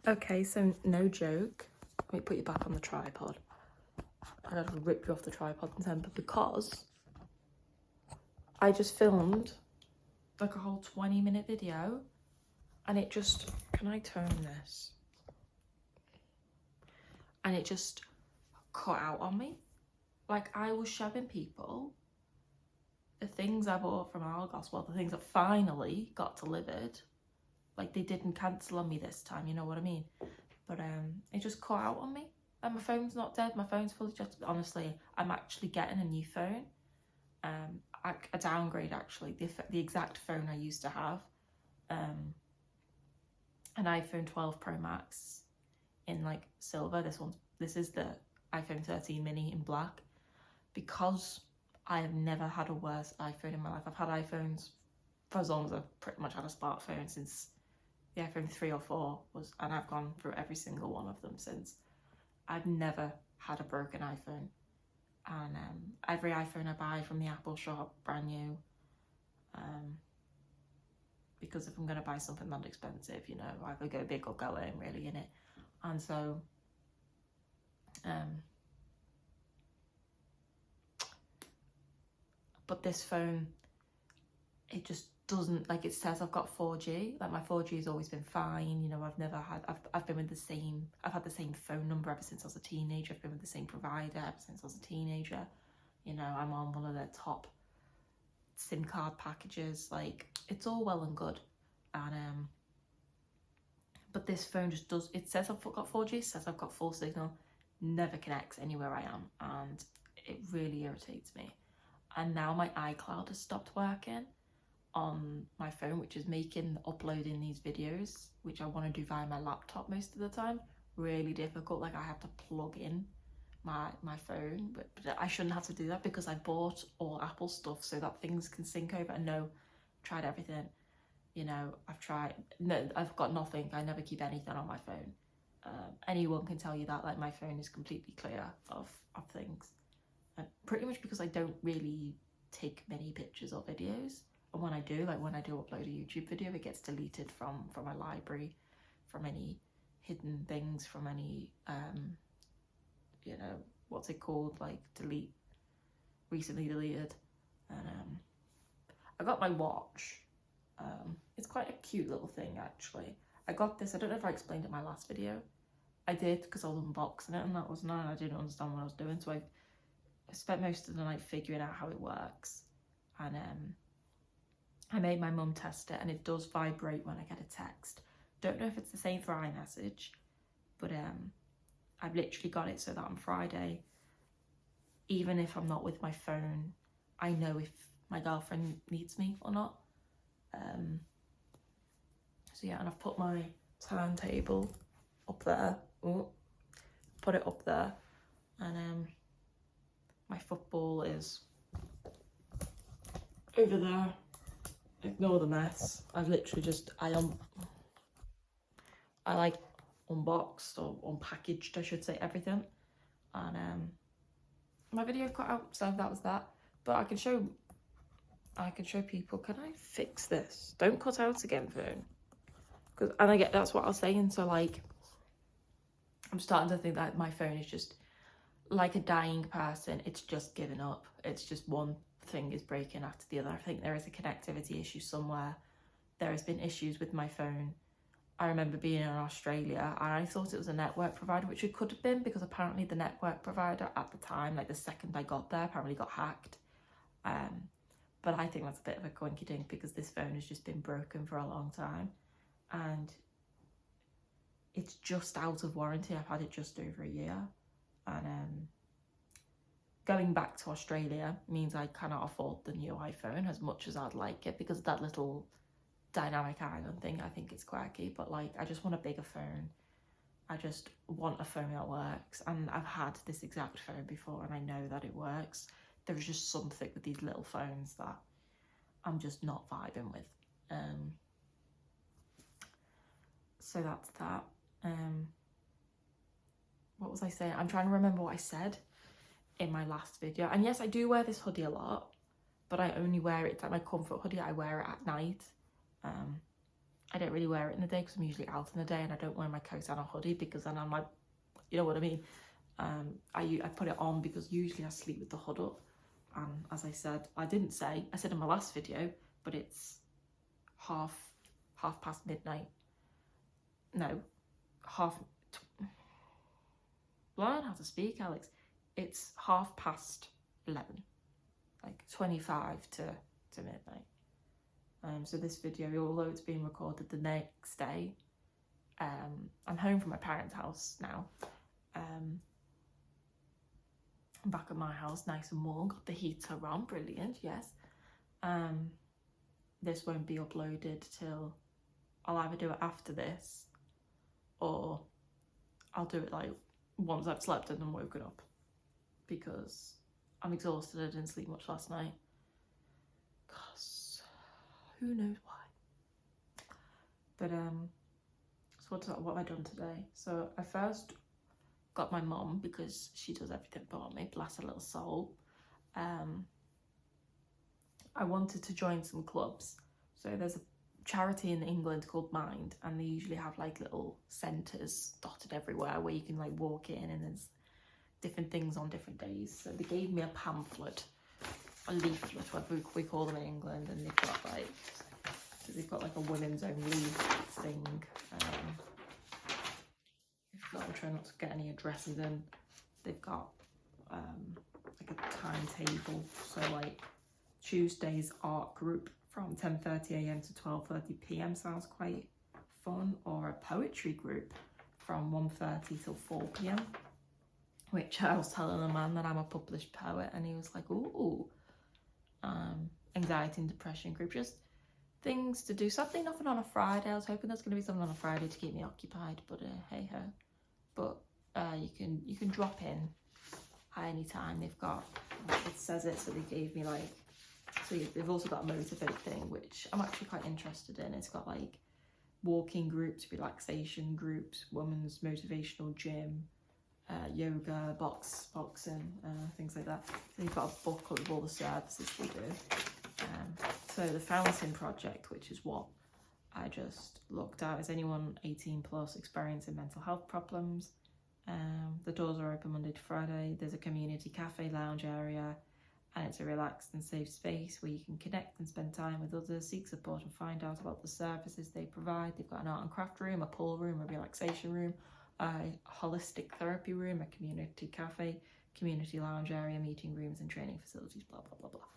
Okay, so no joke. Let me put you back on the tripod. I gotta rip you off the tripod in temper because I just filmed like a whole 20-minute video and it just, can I turn this? And it just cut out on me. Like, I was showing people the things I bought from Argos, well, the things that finally got delivered. Like, they didn't cancel on me this time, you know what I mean? But it just cut out on me. And my phone's not dead, my phone's fully charged. Honestly, I'm actually getting a new phone. A downgrade, actually. The exact phone I used to have. An iPhone 12 Pro Max in like silver. This is the iPhone 13 mini in black. Because I have never had a worse iPhone in my life. I've had iPhones for as long as I've pretty much had a smartphone, since the iPhone 3 or 4 was, and I've gone through every single one of them since. I've never had a broken iPhone. And every iPhone I buy from the Apple shop, brand new. Because if I'm going to buy something that expensive, you know, either go big or go in, really, in it. And so, but this phone, it just doesn't, like, it says I've got 4G, like my 4G has always been fine, you know. I've been with the same, I've had the same phone number ever since I was a teenager. I've been with the same provider ever since I was a teenager, you know. I'm on one of their top SIM card packages. Like, it's all well and good. And but this phone just does, it says I've got 4G, it says I've got full signal, never connects anywhere I am, and it really irritates me. And now my iCloud has stopped working on my phone, which is making uploading these videos, which I want to do via my laptop most of the time, really difficult. Like, I have to plug in my phone, but I shouldn't have to do that because I bought all Apple stuff so that things can sync over. And no, tried everything, you know. I've got nothing. I never keep anything on my phone. Anyone can tell you that. Like, my phone is completely clear of things, pretty much because I don't really take many pictures or videos. And when I do, like when I do upload a YouTube video, it gets deleted from my library, from any hidden things, from any you know, what's it called, like delete, recently deleted. And I got my watch. It's quite a cute little thing, actually. I got this, I don't know if I explained it in my last video. I did, because I was unboxing it and that was nice. I didn't understand what I was doing, so I spent most of the night figuring out how it works. And I made my mum test it, and it does vibrate when I get a text. Don't know if it's the same for iMessage, but I've literally got it so that on Friday, even if I'm not with my phone, I know if my girlfriend needs me or not. So yeah, and I've put my turntable up there. Ooh, put it up there, and my football is over there. Ignore the mess. I've literally just, I like unboxed or unpackaged, I should say, everything. And my video cut out, so that was that. But I can show people. Can I fix this? Don't cut out again, phone. And I get, that's what I was saying. So like, I'm starting to think that my phone is just like a dying person. It's just giving up. It's just one thing is breaking after the other. I think there is a connectivity issue somewhere. There has been issues with my phone. I remember being in Australia and I thought it was a network provider, which it could have been, because apparently the network provider at the time, like the second I got there, apparently got hacked. But I think that's a bit of a coinky dink, because this phone has just been broken for a long time and it's just out of warranty. I've had it just over a year, and going back to Australia means I cannot afford the new iPhone as much as I'd like it, because of that little dynamic island thing. I think it's quirky, but like, I just want a bigger phone. I just want a phone that works, and I've had this exact phone before and I know that it works. There's just something with these little phones that I'm just not vibing with. So that's that. What was I saying? I'm trying to remember what I said in my last video. And yes, I do wear this hoodie a lot, but I only wear it, it's like my comfort hoodie. I wear it at night. I don't really wear it in the day because I'm usually out in the day, and I don't wear my coat and a hoodie because then I'm like, you know what I mean. I put it on because usually I sleep with the hood up, and as I said, I said in my last video, but it's half past midnight. No, learn how to speak, Alex. It's 11:30, like 25 to midnight. So this video, although it's being recorded the next day, I'm home from my parents' house now. I'm back at my house, nice and warm, got the heater on, brilliant, yes. This won't be uploaded till, I'll either do it after this, or I'll do it like once I've slept and then woken up, because I'm exhausted. I didn't sleep much last night, because who knows why. But so what have I done today? So I first got my mum, because she does everything for me, bless her little soul. I wanted to join some clubs. So there's a charity in England called Mind, and they usually have like little centres dotted everywhere where you can like walk in, and there's different things on different days. So they gave me a pamphlet, a leaflet, whatever we call them in England, and they've got like a women's only thing. I'm trying not to get any addresses in. They've got like a timetable. So like Tuesday's art group from 10:30 a.m. to 12:30 p.m. sounds quite fun, or a poetry group from 1:30 till 4 p.m. which I was telling the man that I'm a published poet, and he was like, ooh. Anxiety and depression group, just things to do. Sadly nothing on a Friday. I was hoping there's going to be something on a Friday to keep me occupied, but hey ho. But you can drop in at any time. They've got, it says it, so they gave me like, so they've also got a motivate thing, which I'm actually quite interested in. It's got like walking groups, relaxation groups, women's motivational gym, yoga, boxing, things like that. So they've got a booklet of all the services they do. So the Fountain Project, which is what I just looked at, is anyone 18 plus experiencing mental health problems. The doors are open Monday to Friday. There's a community cafe lounge area, and it's a relaxed and safe space where you can connect and spend time with others, seek support and find out about the services they provide. They've got an art and craft room, a pool room, a relaxation room, a holistic therapy room, a community cafe, community lounge area, meeting rooms and training facilities, blah, blah, blah, blah.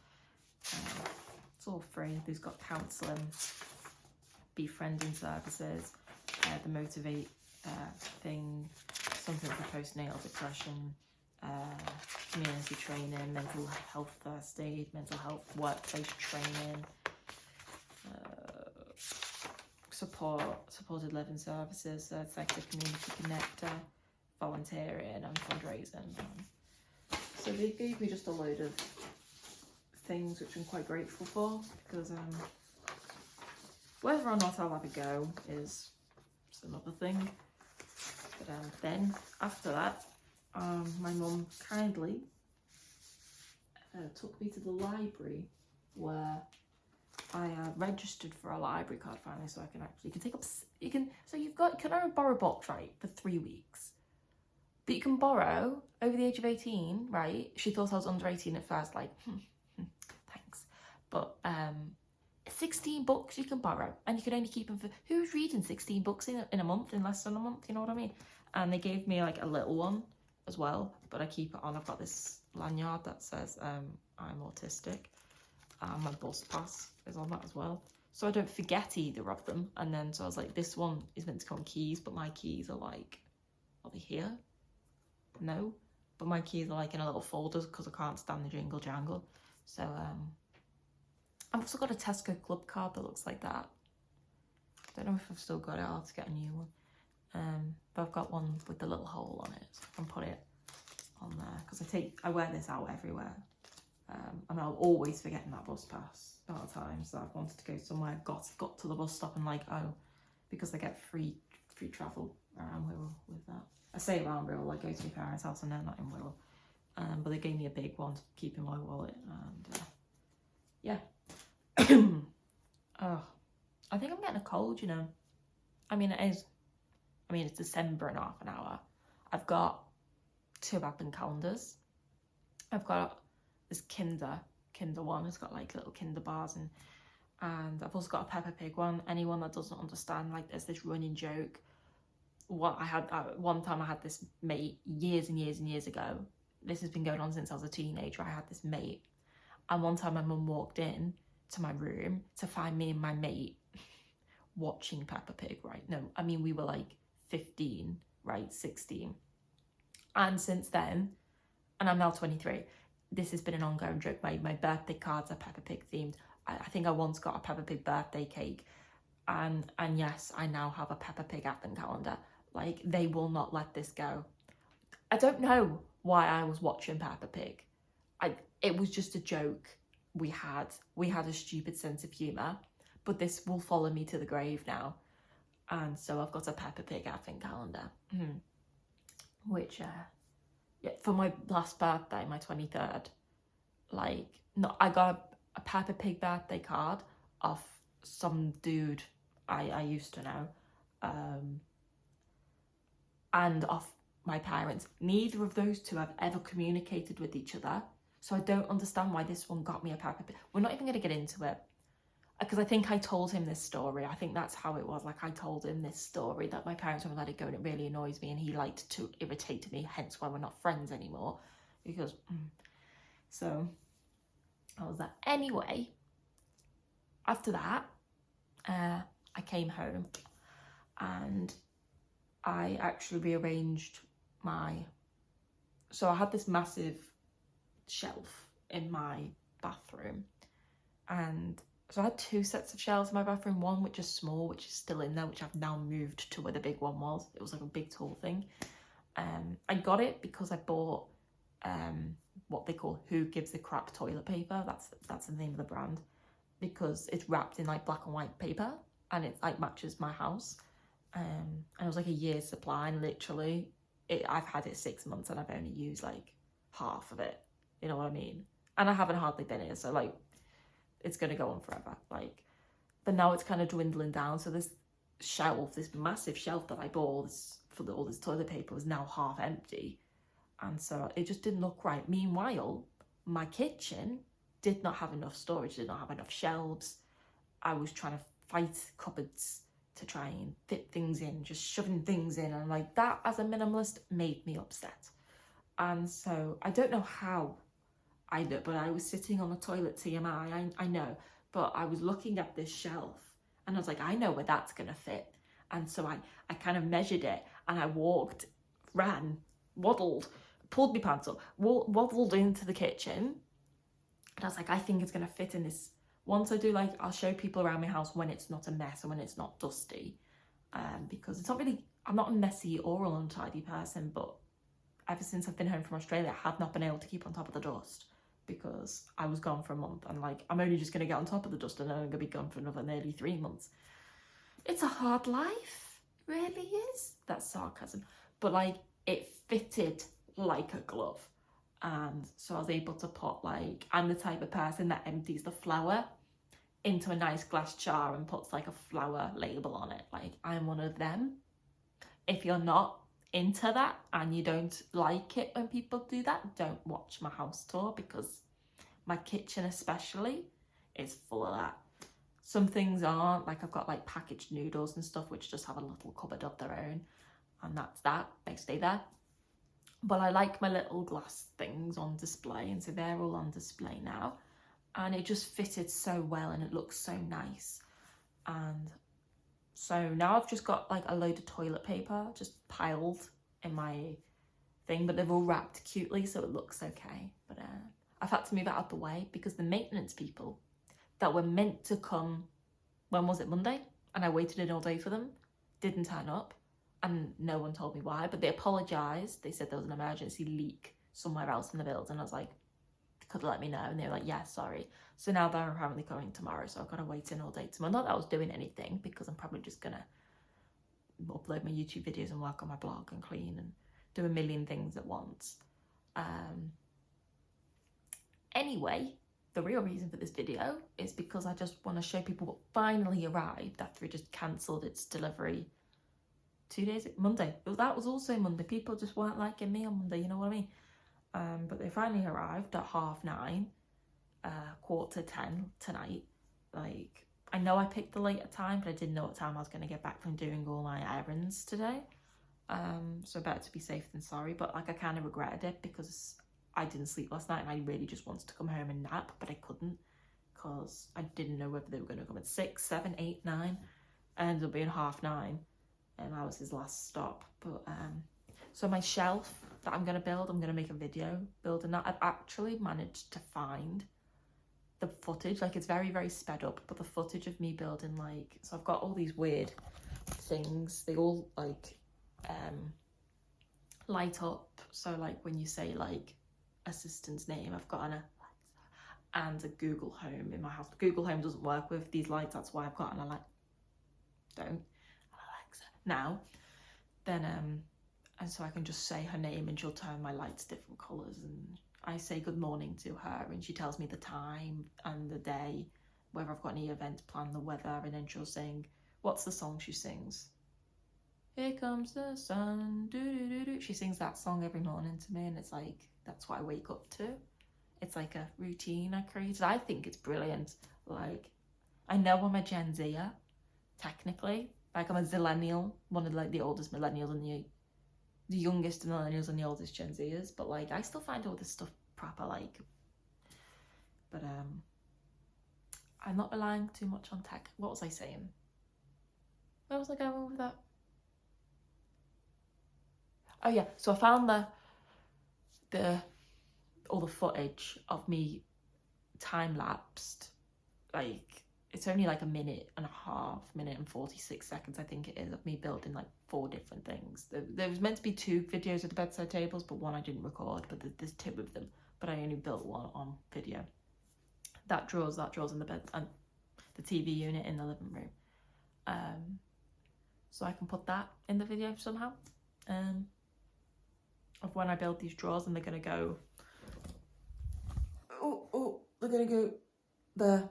It's all free. There's got counselling, befriending services, the Motivate thing, something for postnatal depression, community training, mental health first aid, mental health workplace training, supported living services, sector community connector, volunteering and fundraising. So they gave me just a load of things which I'm quite grateful for, because whether or not I'll have a go is another thing. But then after that, my mum kindly took me to the library, where I registered for a library card finally, so I can actually, you can only borrow books, right, for 3 weeks. But you can borrow over the age of 18, right? She thought I was under 18 at first, like, thanks. But 16 books you can borrow, and you can only keep them for, who's reading 16 books in a month, in less than a month, you know what I mean? And they gave me like a little one as well, but I keep it on. I've got this lanyard that says I'm autistic. My bus pass is on that as well, so I don't forget either of them. And then so I was like, this one is meant to come on keys, but my keys are like, are they here? No, but my keys are like in a little folder because I can't stand the jingle jangle. So I've also got a Tesco club card that looks like that. Don't know if I've still got it. I'll have to get a new one. But I've got one with the little hole on it, so I can put it on there, because I wear this out everywhere. And I'll always forget that bus pass at a time. So I've wanted to go somewhere, got to the bus stop and like, oh, because I get free travel around Wirral with that. I say around Wirral, I go to my parents' house and they're not in Wirral. But they gave me a big one to keep in my wallet, and yeah. Oh, I think I'm getting a cold, you know. I mean, it's December in half an hour. I've got 2 advent calendars. I've got this Kinder one. It's got like little Kinder bars, and I've also got a Peppa Pig one. Anyone that doesn't understand, like, there's this running joke. One time I had this mate years and years and years ago. This has been going on since I was a teenager. I had this mate, and one time my mum walked in to my room to find me and my mate watching Peppa Pig, right? No, I mean, we were like 15, right? 16. And since then, and I'm now 23, this has been an ongoing joke. My birthday cards are Peppa Pig themed. I think I once got a Peppa Pig birthday cake. And yes, I now have a Peppa Pig advent calendar. Like, they will not let this go. I don't know why I was watching Peppa Pig. It was just a joke we had. We had a stupid sense of humour, but this will follow me to the grave now. And so I've got a Peppa Pig advent calendar, which, yeah, for my last birthday, my 23rd, like, no, I got a Peppa Pig birthday card off some dude I used to know, and off my parents. Neither of those two have ever communicated with each other, so I don't understand why this one got me a Peppa Pig. We're not even going to get into it, because I think I told him this story. I think that's how it was. Like, I told him this story that my parents wouldn't let it go, and it really annoys me, and he liked to irritate me, hence why we're not friends anymore, because so I was that. Anyway, after that, I came home and I actually rearranged so I had this massive shelf in my bathroom, and so I had 2 sets of shelves in my bathroom, one which is small, which is still in there, which I've now moved to where the big one was. It was like a big tall thing. I got it because I bought what they call Who Gives a Crap toilet paper. That's the name of the brand, because it's wrapped in like black and white paper, and it like matches my house. And it was like a year's supply, and literally I've had it 6 months and I've only used like half of it, you know what I mean? And I haven't hardly been here, so like it's gonna go on forever, like. But now it's kind of dwindling down, so this shelf, this massive shelf that I bought for all this toilet paper, was now half empty, and so it just didn't look right. Meanwhile, my kitchen did not have enough storage, did not have enough shelves. I was trying to fight cupboards to try and fit things in, just shoving things in, and like that as a minimalist made me upset. And so I don't know how I did, but I was sitting on the toilet, TMI, I know, but I was looking at this shelf and I was like, I know where that's gonna fit. And so I kind of measured it, and I walked, ran, waddled, pulled my pants up, waddled into the kitchen, and I was like, I think it's gonna fit in this. Once I do, like, I'll show people around my house when it's not a mess and when it's not dusty, because it's not really, I'm not a messy or an untidy person, but ever since I've been home from Australia, I have not been able to keep on top of the dust, because I was gone for a month, and like, I'm only just going to get on top of the dust, and then I'm going to be gone for another nearly 3 months. It's a hard life, it really is. That's sarcasm, but like, it fitted like a glove. And so I was able to put, like, I'm the type of person that empties the flour into a nice glass jar and puts like a flour label on it. Like, I'm one of them. If you're not into that and you don't like it when people do that, don't watch my house tour, because my kitchen especially is full of that. Some things aren't, like I've got like packaged noodles and stuff which just have a little cupboard of their own, and that's that, they stay there. But I like my little glass things on display, and so they're all on display now, and it just fitted so well and it looks so nice. And so now I've just got like a load of toilet paper just piled in my thing, but they're all wrapped cutely, so it looks okay. But I've had to move it out of the way because the maintenance people that were meant to come, when was it, Monday? And I waited in all day for them, didn't turn up, and no one told me why, but they apologised. They said there was an emergency leak somewhere else in the building. I was like, could let me know, and they were like, yeah, sorry. So now they're apparently coming tomorrow, so I've got to wait in all day tomorrow. Not that I was doing anything, because I'm probably just gonna upload my YouTube videos and work on my blog and clean and do a million things at once. Anyway, the real reason for this video is because I just want to show people what finally arrived after it just cancelled its delivery 2 days, Monday. That was also Monday. People just weren't liking me on Monday, you know what I mean? But they finally arrived at 9:30, 9:45 tonight. Like, I know I picked the later time, but I didn't know what time I was going to get back from doing all my errands today. So better to be safe than sorry. But like, I kind of regretted it because I didn't sleep last night and I really just wanted to come home and nap, but I couldn't because I didn't know whether they were going to come at 6, 7, 8, 9. I ended up being 9:30, and that was his last stop. But so my shelf that I'm going to build, I'm going to make a video building that. I've actually managed to find the footage, like, it's very, very sped up, but the footage of me building, like, so I've got all these weird things, they all like light up. So like when you say like assistant's name, I've got an Alexa and a Google Home in my house. Google Home doesn't work with these lights, that's why I've got an Alexa now. Then and so I can just say her name and she'll turn my lights different colours, and I say good morning to her and she tells me the time and the day, whether I've got any events planned, the weather, and then she'll sing, what's the song she sings? Here comes the sun, do do do do. She sings that song every morning to me, and it's like, that's what I wake up to. It's like a routine I created. I think it's brilliant. Like, I know I'm a Gen Zer, technically. Like, I'm a Zillennial, one of like the oldest millennials and the youngest millennials and the oldest Gen Zers, but like, I still find all this stuff proper, like, but I'm not relying too much on tech. What was I saying? Where was I going with that? Oh yeah, so I found all the footage of me time-lapsed. Like, it's only like 1.5 minutes, 1:46 seconds, I think it is, of me building like 4 different things. There was meant to be 2 videos of the bedside tables, but one I didn't record, but there's 2 of them, but I only built one on video. That drawers in the bed, and the TV unit in the living room. So I can put that in the video somehow. Of when I build these drawers, and they're gonna go, they're gonna go there.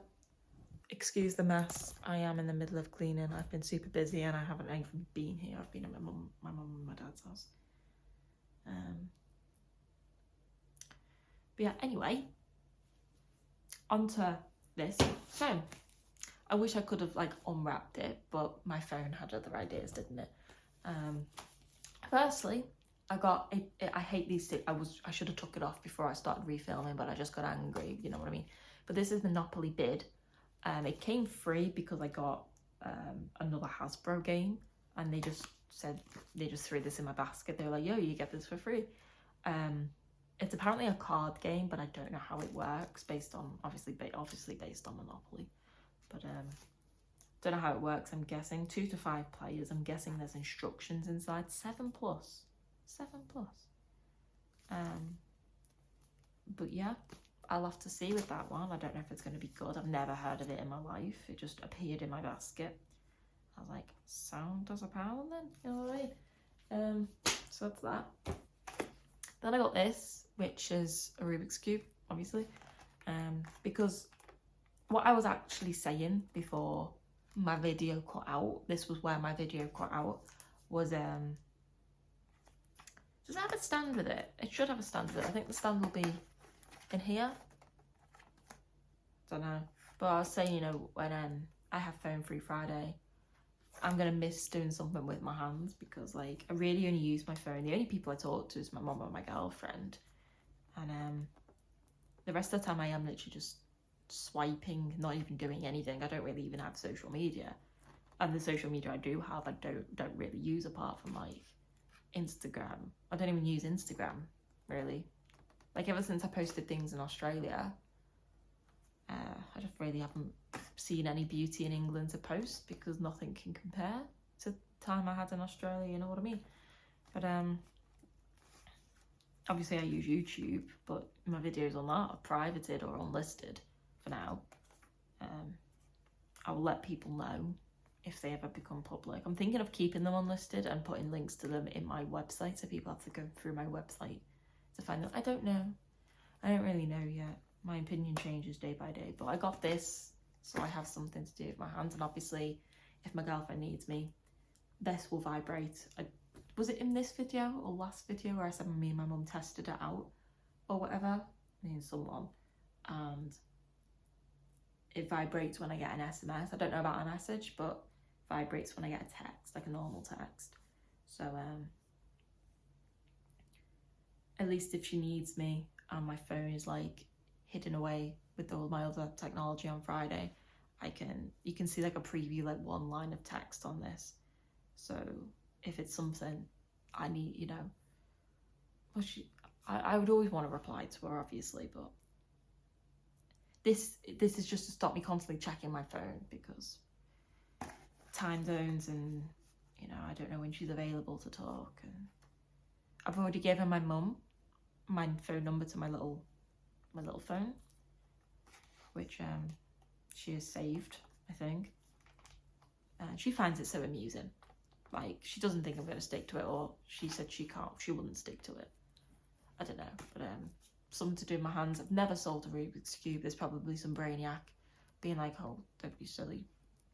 Excuse the mess, I am in the middle of cleaning. I've been super busy and I haven't even been here. I've been at my mum and my dad's house. But yeah, anyway, onto this. So I wish I could have like unwrapped it, but my phone had other ideas, didn't it? Firstly, I hate these things. I should have took it off before I started refilming, but I just got angry, you know what I mean? But this is Monopoly Bid. It came free because I got another Hasbro game, and they just threw this in my basket. They were like, yo, you get this for free. It's apparently a card game, but I don't know how it works, based on obviously based on Monopoly, but don't know how it works. I'm guessing 2 to 5 players. I'm guessing there's instructions inside. 7+. But yeah, I'll have to see with that one. I don't know if it's going to be good. I've never heard of it in my life. It just appeared in my basket. I was like, sound does a pound then, you know what I mean? So that's that. Then I got this, which is a Rubik's Cube, obviously, because what I was actually saying before my video cut out, this was where my video cut out, was does it have a stand with it? It should have a stand with it. I think the stand will be in here. Don't know. But I was saying, you know, when I have Phone Free Friday, I'm gonna miss doing something with my hands, because like, I really only use my phone. The only people I talk to is my mum and my girlfriend, and the rest of the time I am literally just swiping, not even doing anything. I don't really even have social media, and the social media I do have, I don't really use, apart from like Instagram. I don't even use Instagram really. Like, ever since I posted things in Australia, I just really haven't seen any beauty in England to post, because nothing can compare to the time I had in Australia, you know what I mean? But obviously I use YouTube, but my videos on that are privated or unlisted for now. I will let people know if they ever become public. I'm thinking of keeping them unlisted and putting links to them in my website, so people have to go through my website to find them. I don't know. I don't really know yet. my opinion changes day by day. But I got this, so I have something to do with my hands. And obviously, if my girlfriend needs me, this will vibrate. Was it in this video or last video where I said me and my mum tested it out or whatever? I mean, someone. And it vibrates when I get an SMS. I don't know about a message, but vibrates when I get a text, like a normal text. So at least if she needs me and my phone is like hidden away with all my other technology on Friday, you can see like a preview, like one line of text on this. So if it's something I need, you know, well, I would always want to reply to her, obviously, but this is just to stop me constantly checking my phone, because time zones and, you know, I don't know when she's available to talk. And I've already given my mum my phone number to my little phone, which she has saved, I think. She finds it so amusing. Like, she doesn't think I'm going to stick to it, or she said she wouldn't stick to it. I don't know, but something to do with my hands. I've never solved a Rubik's Cube. There's probably some brainiac being like, oh, don't be silly,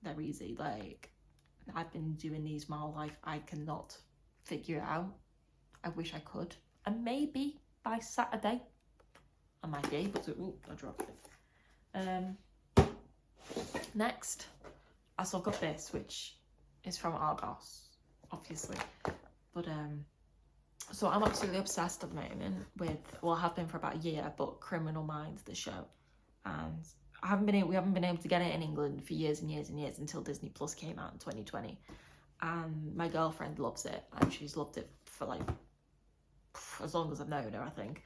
they're easy. Like, I've been doing these my whole life. I cannot figure it out. I wish I could. And maybe by Saturday, I might be able to. Ooh, I dropped it. Next, I still got this, which is from Argos, obviously. But so I'm absolutely obsessed at the moment with, well, I have been for about a year, but Criminal Minds, the show. And we haven't been able to get it in England for years and years and years until Disney Plus came out in 2020. And my girlfriend loves it, and she's loved it for like as long as I've known her, I think.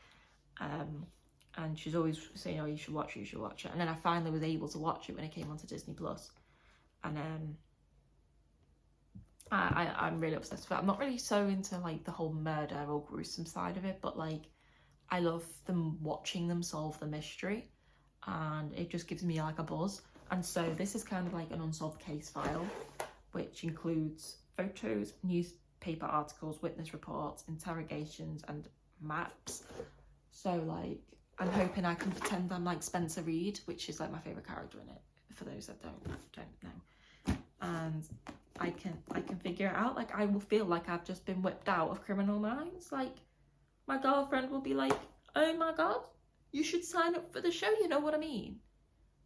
And she's always saying, oh, you should watch it. And then I finally was able to watch it when it came onto Disney Plus. And I'm really obsessed with it. I'm not really so into like the whole murder or gruesome side of it, but like I love them watching them solve the mystery, and it just gives me like a buzz. And so this is kind of like an unsolved case file, which includes photos, newspaper articles, witness reports, interrogations, and maps. So like I'm hoping I can pretend I'm like Spencer Reid, which is like my favourite character in it, for those that don't know. And I can figure it out. Like, I will feel like I've just been whipped out of Criminal Minds. Like, my girlfriend will be like, oh my god, you should sign up for the show, you know what I mean?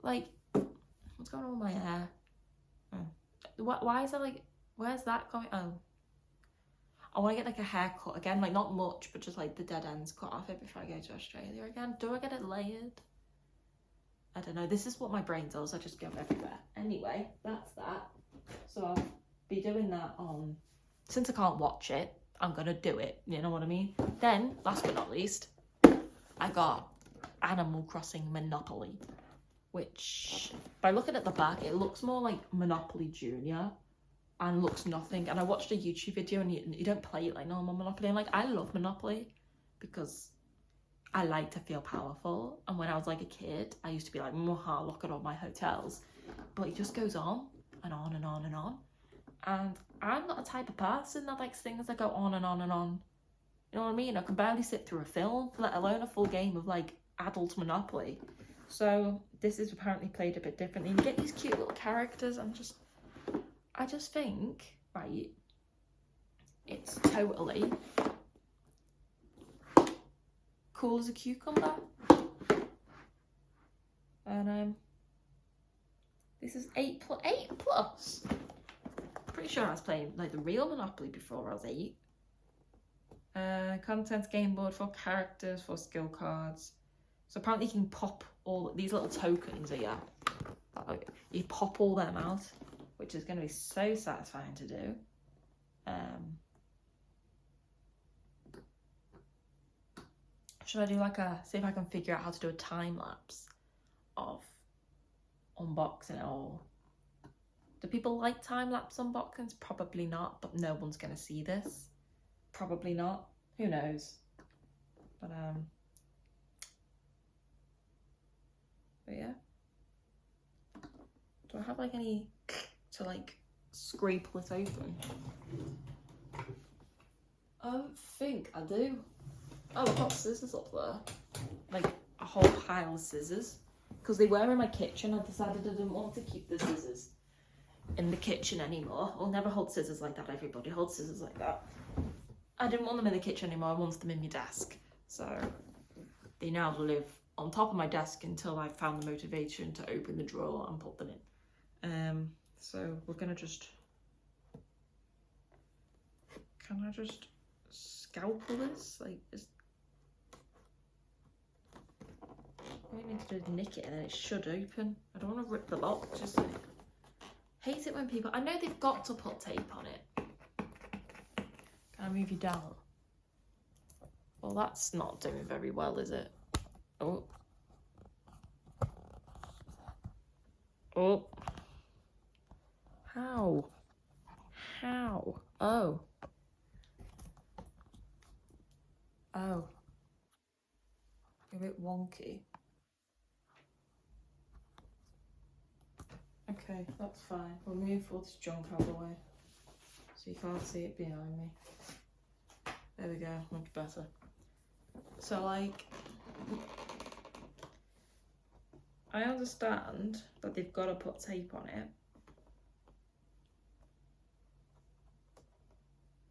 Like, what's going on with my hair? Why is that like, where's that going? Oh, I want to get like a haircut again, like not much, but just like the dead ends cut off it before I go to Australia again. Do I get it layered? I don't know. This is what my brain does. I just go everywhere. Anyway, that's that. So I'll be doing that on, since I can't watch it, I'm gonna do it, you know what I mean? Then, last but not least, I got Animal Crossing Monopoly, which, by looking at the back, it looks more like Monopoly Junior and looks nothing. And I watched a YouTube video, and you don't play it like normal Monopoly. And like, I love Monopoly because I like to feel powerful. And when I was like a kid, I used to be like, "Mwaha, look at all my hotels." But it just goes on and on and on and on. And I'm not a type of person that likes things that go on and on and on. You know what I mean? I can barely sit through a film, let alone a full game of like adult Monopoly. So this is apparently played a bit differently. You get these cute little characters, and I just think, right, it's totally cool as a cucumber. And this is 8 plus. Pretty sure I was playing like the real Monopoly before I was 8. Contents, game board, 4 characters, 4 skill cards. So apparently you can pop all these little tokens here. You pop all them out, which is going to be so satisfying to do. Should I do like see if I can figure out how to do a time lapse of unboxing it all? Do people like time-lapse unboxings? Probably not, but no one's going to see this. Probably not. Who knows? But yeah. Do I have like any to like scrape this open? I think I do. Oh, I've got scissors up there. Like a whole pile of scissors because they were in my kitchen. I decided I didn't want to keep the scissors in the kitchen anymore. I'll never hold scissors like that, everybody. Hold scissors like that. I didn't want them in the kitchen anymore. I wanted them in my desk. So they now live on top of my desk until I found the motivation to open the drawer and put them in. So we're gonna just, can I just scalpel this? Like, what I need to do is nick it and then it should open. I don't want to rip the lock, just like, hate it when people, I know they've got to put tape on it. Can I move you down? Well, that's not doing very well, is it? Oh. Oh. How? How? Oh. Oh. A bit wonky. Okay, that's fine. We'll move all this junk out of the way so you can't see it behind me. There we go, much better. So, like, I understand that they've got to put tape on it,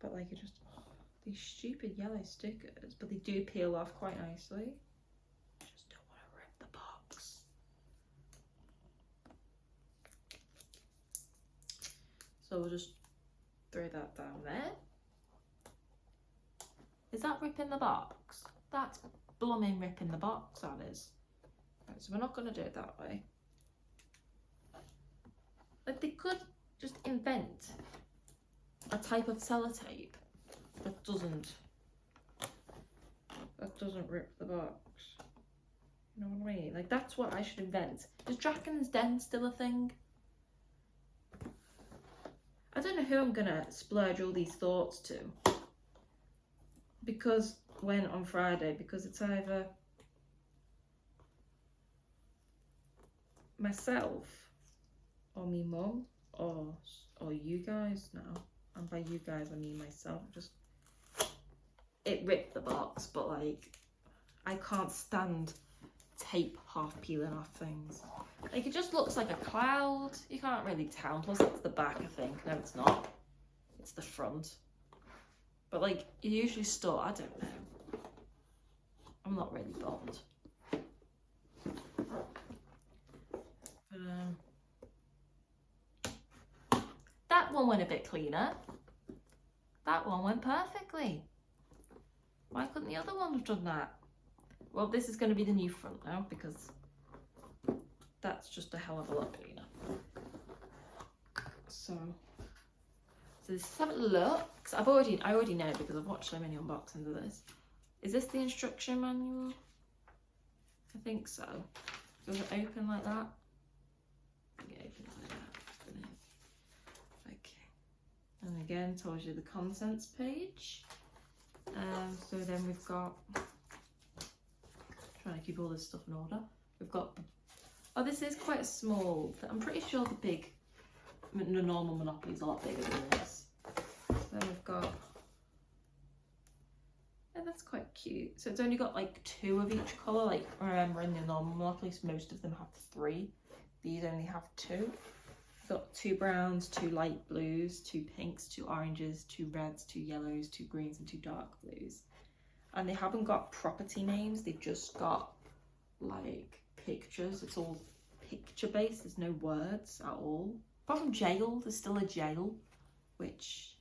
but like, it just, these stupid yellow stickers, but they do peel off quite nicely. Just don't want to rip the box. So we'll just throw that down there. Is that ripping the box? That's blooming ripping the box, that is. Right, so we're not going to do it that way. Like, they could just invent a type of sellotape that doesn't rip the box. You know what I mean? Like, that's what I should invent. Is Draken's Den still a thing? I don't know who I'm gonna splurge all these thoughts to. Because when on Friday, because it's either myself or me mum or you guys now. And by you guys I mean myself. Just, it ripped the box, but like, I can't stand tape half peeling off things. Like, it just looks like a cloud. You can't really tell. Plus that's the back, I think. No, it's not. It's the front. But like, you usually store, I don't know. I'm not really bothered. But that one went a bit cleaner. That one went perfectly. Why couldn't the other one have done that? Well, this is going to be the new front now because that's just a hell of a lot cleaner. So this is how it looks. I already know because I've watched so many unboxings of this. Is this the instruction manual? I think so. Does it open like that? Yeah, it opens like that. Okay. And again, tells you the contents page. So then we've got, trying to keep all this stuff in order. We've got, oh, this is quite a small, I'm pretty sure the normal Monopoly is a lot bigger than this. Then we've got, yeah, that's quite cute. So it's only got like 2 of each colour. Like, remember in the normal Monopoly, most of them have 3. These only have 2. We've got 2 browns, 2 light blues, 2 pinks, 2 oranges, 2 reds, 2 yellows, 2 greens and 2 dark blues. And they haven't got property names, they've just got like pictures. It's all picture based, there's no words at all. Apart from jail, there's still a jail, which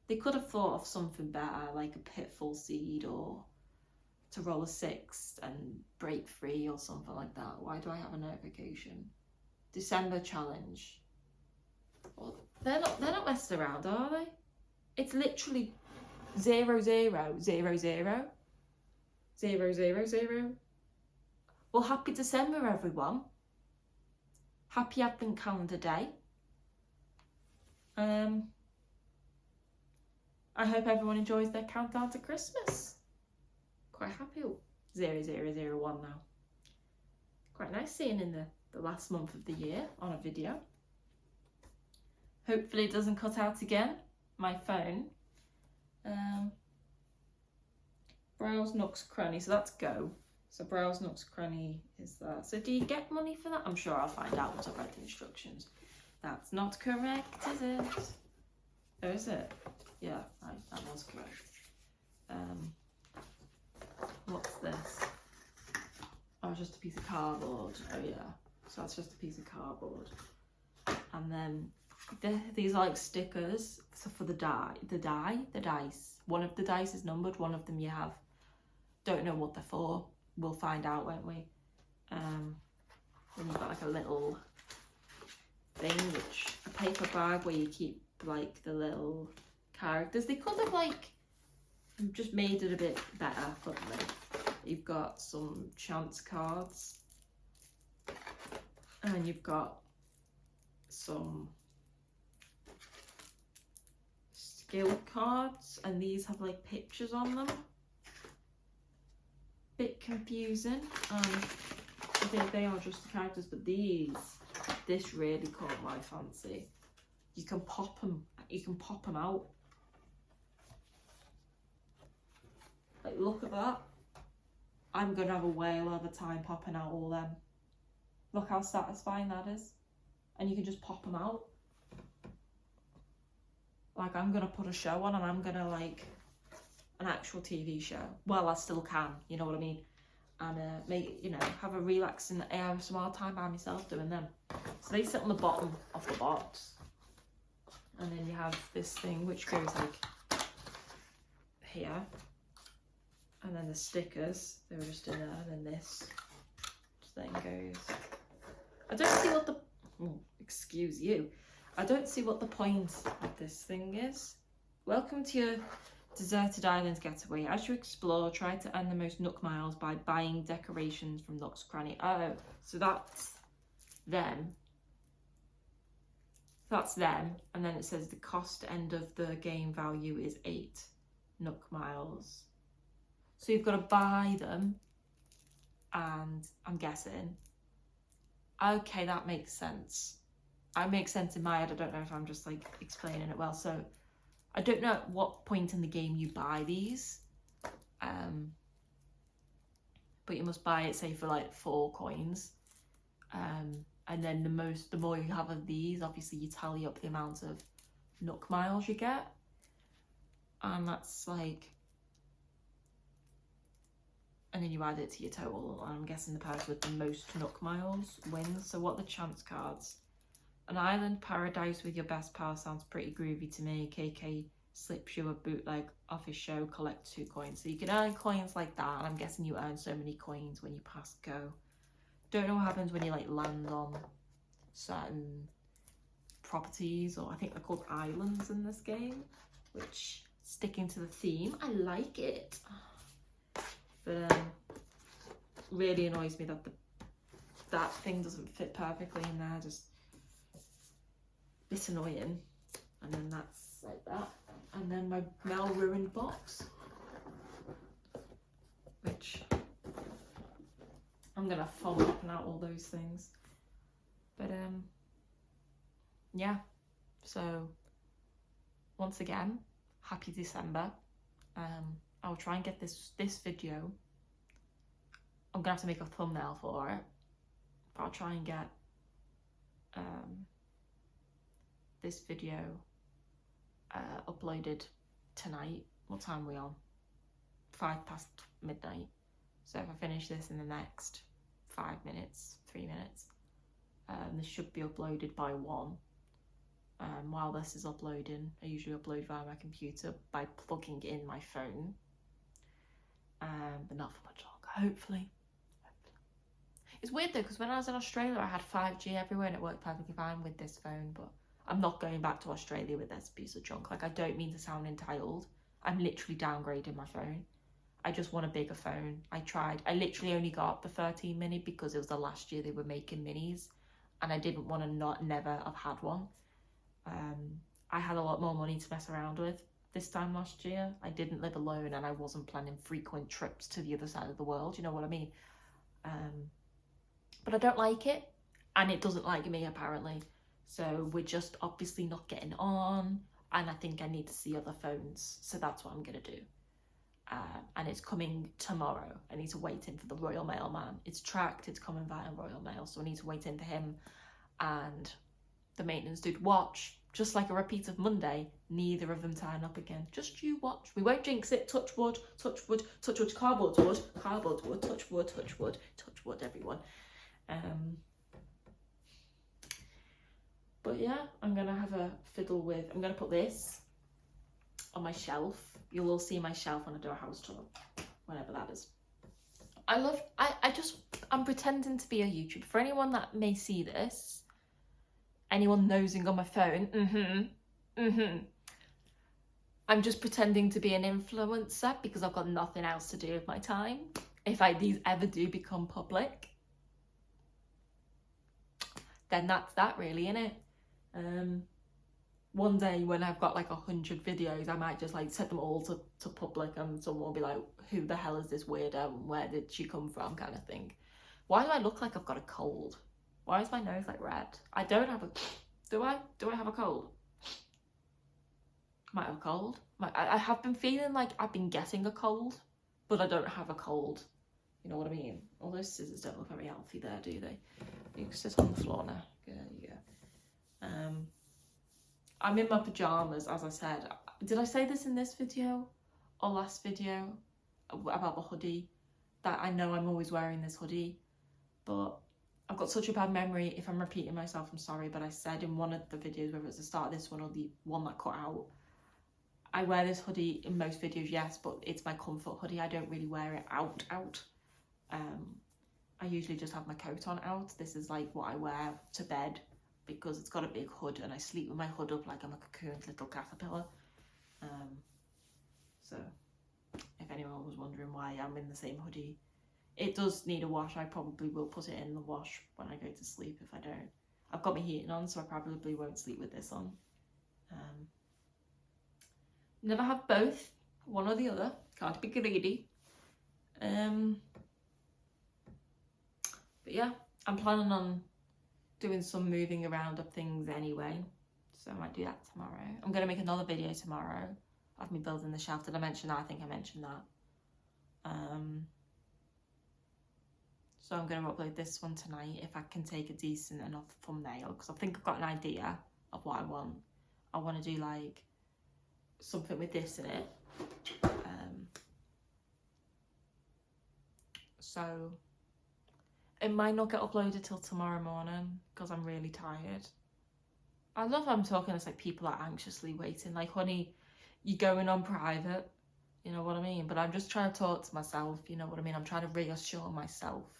they could have thought of something better, like a pitfall seed or to roll a 6 and break free or something like that. Why do I have a notification? December challenge. Well, they're not messing around, are they? It's literally 0 0 0 0 0 0 0. Well, happy December, everyone. Happy Advent Calendar Day. I hope everyone enjoys their countdown to Christmas. Quite happy. 0 0 0 1 now. Quite nice seeing in the last month of the year on a video. Hopefully it doesn't cut out again. My phone. Browse Nooks Cranny, so that's go. So browse Nooks Cranny is that. So do you get money for that? I'm sure I'll find out once I've read the instructions. That's not correct, is it? Oh, is it? Yeah, right, that was correct. What's this? Oh, just a piece of cardboard. Oh yeah, so that's just a piece of cardboard. And then these are like stickers. So for the dice. One of the dice is numbered. One of them you have. Don't know what they're for. We'll find out, won't we? Then you've got like a little thing, which a paper bag where you keep like the little characters. They could have like just made it a bit better, couldn't they? You've got some chance cards, and you've got some skill cards, and these have like pictures on them. Bit confusing. I think they are just the characters, but this really caught my fancy. You can pop them. You can pop them out. Like, look at that. I'm gonna have a whale of a time popping out all them. Look how satisfying that is. And you can just pop them out. Like, I'm gonna put a show on, and I'm gonna like an actual TV show. Well, I still can, you know what I mean? And make, you know, have a relaxing ASMR time by myself doing them. So they sit on the bottom of the box. And then you have this thing which goes like here. And then the stickers, they were just in there. And then this thing goes. I don't see what the, excuse you. I don't see what the point of this thing is. Welcome to your deserted island getaway. As you explore, try to earn the most Nook miles by buying decorations from Nook's Cranny. Oh, so that's them. That's them. And then it says the cost end of the game value is 8 Nook miles. So you've got to buy them, and I'm guessing. Okay, that makes sense. It makes sense in my head. I don't know if I'm just like explaining it well. So I don't know at what point in the game you buy these, but you must buy it, say, for like 4 coins, and then the more you have of these, obviously you tally up the amount of Nook miles you get, and that's like, and then you add it to your total, and I'm guessing the person with the most Nook miles wins. So what are the chance cards? An island paradise with your best pal sounds pretty groovy to me. KK slips you a bootleg off his show, collect 2 coins. So you can earn coins like that, and I'm guessing you earn so many coins when you pass go. Don't know what happens when you like land on certain properties, or I think they're called islands in this game, which, sticking to the theme, I like it. But really annoys me that that thing doesn't fit perfectly in there. Just a bit annoying. And then that's like that. And then my Mel ruined box, which I'm gonna follow up out all those things. But yeah. So once again, happy December. I'll try and get this video. I'm gonna have to make a thumbnail for it, but I'll try and get this video uploaded tonight. What time are we on? 5 past midnight. So if I finish this in the next 5 minutes, 3 minutes, this should be uploaded by 1. While this is uploading, I usually upload via my computer by plugging in my phone. But not for much longer, hopefully. It's weird though, because when I was in Australia, I had 5G everywhere and it worked perfectly fine with this phone, but I'm not going back to Australia with this piece of junk. Like, I don't mean to sound entitled. I'm literally downgrading my phone. I just want a bigger phone. I literally only got the 13 mini because it was the last year they were making minis, and I didn't want to never have had one. I had a lot more money to mess around with this time last year. I didn't live alone, and I wasn't planning frequent trips to the other side of the world, you know what I mean? But I don't like it, and it doesn't like me apparently. So we're just obviously not getting on, and I think I need to see other phones. So that's what I'm gonna do. and it's coming tomorrow. I need to wait in for the Royal Mailman. It's tracked, it's coming via Royal Mail, so I need to wait in for him and the maintenance dude. Watch, just like a repeat of Monday, neither of them turn up again. Just you watch. We won't jinx it. Touch wood, touch wood, touch wood, cardboard wood, cardboard wood, touch wood, touch wood, touch wood, everyone. But yeah, I'm gonna have a fiddle with, I'm gonna put this on my shelf. You'll all see my shelf when I do a house tour, whenever that is. I'm pretending to be a YouTuber. For anyone that may see this, anyone nosing on my phone, I'm just pretending to be an influencer because I've got nothing else to do with my time. If these ever do become public, then that's that really, innit? One day when I've got like 100 videos, I might just like set them all to public, and someone will be like, who the hell is this weirdo and where did she come from, kind of thing. Why do I look like I've got a cold? Why is my nose like red? I don't have a, do I have a cold? Might have a cold. I have been feeling like I've been getting a cold, but I don't have a cold. You know what I mean? All those scissors don't look very healthy there, do they? You can sit on the floor now. There you go. I'm in my pajamas, as I said. Did I say this in this video or last video about the hoodie? That I know I'm always wearing this hoodie, but I've got such a bad memory. If I'm repeating myself, I'm sorry, but I said in one of the videos, whether it's the start of this one or the one that cut out, I wear this hoodie in most videos, yes, but it's my comfort hoodie. I don't really wear it out. I usually just have my coat on out. This is like what I wear to bed because it's got a big hood and I sleep with my hood up like I'm a cocooned little caterpillar. So if anyone was wondering why I'm in the same hoodie, it does need a wash. I probably will put it in the wash when I go to sleep if I don't. I've got my heating on, so I probably won't sleep with this on. Never have both, one or the other. Can't be greedy. But yeah, I'm planning on doing some moving around of things anyway, so I might do that tomorrow. I'm going to make another video tomorrow of me building the shelf. Did I mention that? I think I mentioned that. So I'm going to upload this one tonight if I can take a decent enough thumbnail, because I think I've got an idea of what I want. I want to do like something with this in it. So it might not get uploaded till tomorrow morning because I'm really tired. I love how I'm talking, it's like people are anxiously waiting. Like, honey, you're going on private, you know what I mean? But I'm just trying to talk to myself, you know what I mean? I'm trying to reassure myself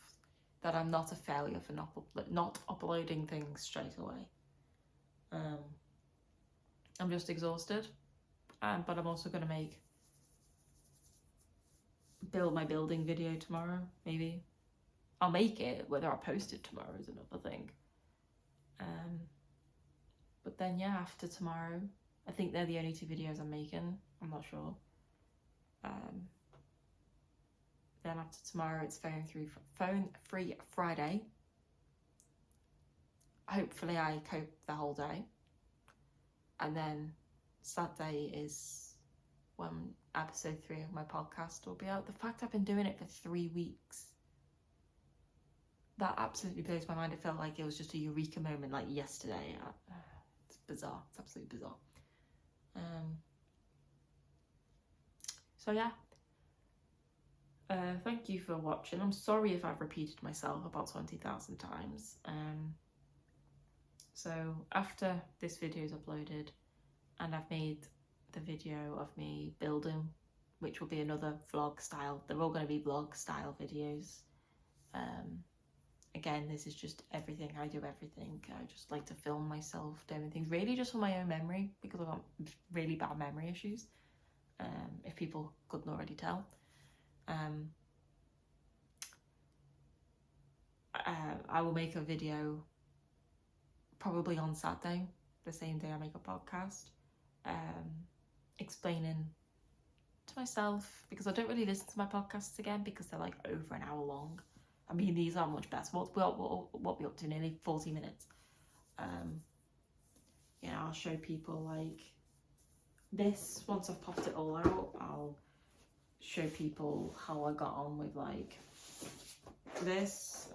that I'm not a failure for not uploading things straight away. I'm just exhausted, but I'm also going to build my building video tomorrow, maybe. I'll make it, whether I post it tomorrow is another thing. But then yeah, after tomorrow, I think they're the only 2 videos I'm making. I'm not sure. Then after tomorrow, it's phone free Friday. Hopefully I cope the whole day. And then Saturday is when episode 3 of my podcast will be out. The fact I've been doing it for 3 weeks, that absolutely blows my mind. It felt like it was just a eureka moment, like yesterday. It's bizarre. It's absolutely bizarre. So yeah. Thank you for watching. I'm sorry if I've repeated myself about 20,000 times. So after this video is uploaded and I've made the video of me building, which will be another vlog style, they're all going to be vlog style videos. Again, this is just everything. I do everything. I just like to film myself doing things, really just for my own memory, because I've got really bad memory issues, if people couldn't already tell. I will make a video probably on Saturday, the same day I make a podcast, explaining to myself, because I don't really listen to my podcasts again because they're like over an hour long. I mean, these are much better. What we up to, nearly 40 minutes. Yeah, I'll show people like this. Once I've popped it all out, I'll show people how I got on with like this,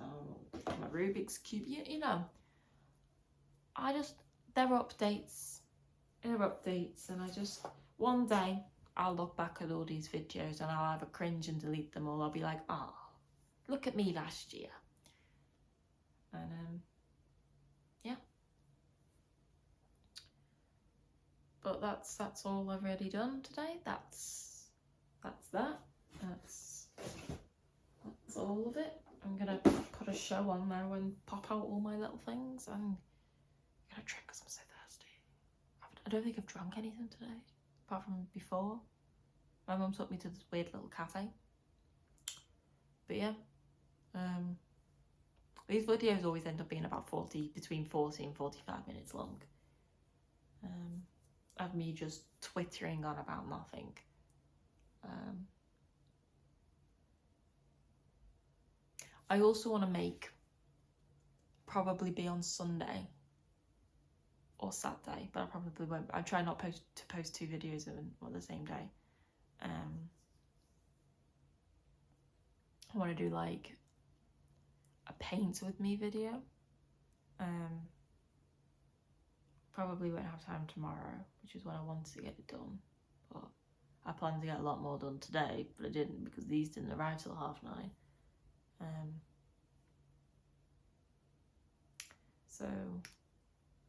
my Rubik's Cube, you know, there are updates, and I just, one day I'll look back at all these videos and I'll either cringe and delete them, or I'll be like, oh, look at me last year. And yeah, but that's all I've really done today. That's all of it. I'm gonna put a show on now and pop out all my little things. I'm gonna drink because I'm so thirsty. I don't think I've drunk anything today, apart from before. My mum took me to this weird little cafe. But yeah, these videos always end up being about between 40 and 45 minutes long. Of me just twittering on about nothing. I also want to make, probably be on Sunday or Saturday, but I probably won't. I try not to post 2 videos on the same day. I want to do like a paint with me video. Probably won't have time tomorrow, which is when I wanted to get it done. But I planned to get a lot more done today, but I didn't because these didn't arrive till 9:30. So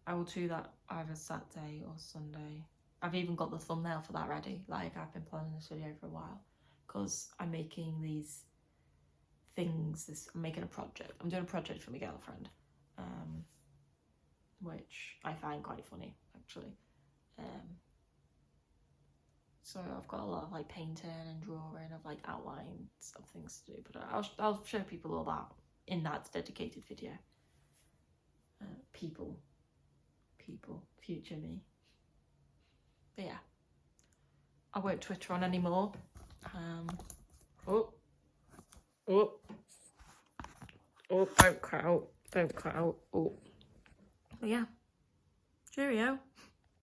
I will do that either Saturday or Sunday. I've even got the thumbnail for that ready. Like, I've been planning this video for a while because I'm making these things. I'm making a project. I'm doing a project for my girlfriend, which I find quite funny, actually. So I've got a lot of like painting and drawing of like outlines of things to do, but I'll show people all that in that dedicated video. People, future me. But yeah, I won't Twitter on anymore. Don't cut out. Oh, but yeah, cheerio.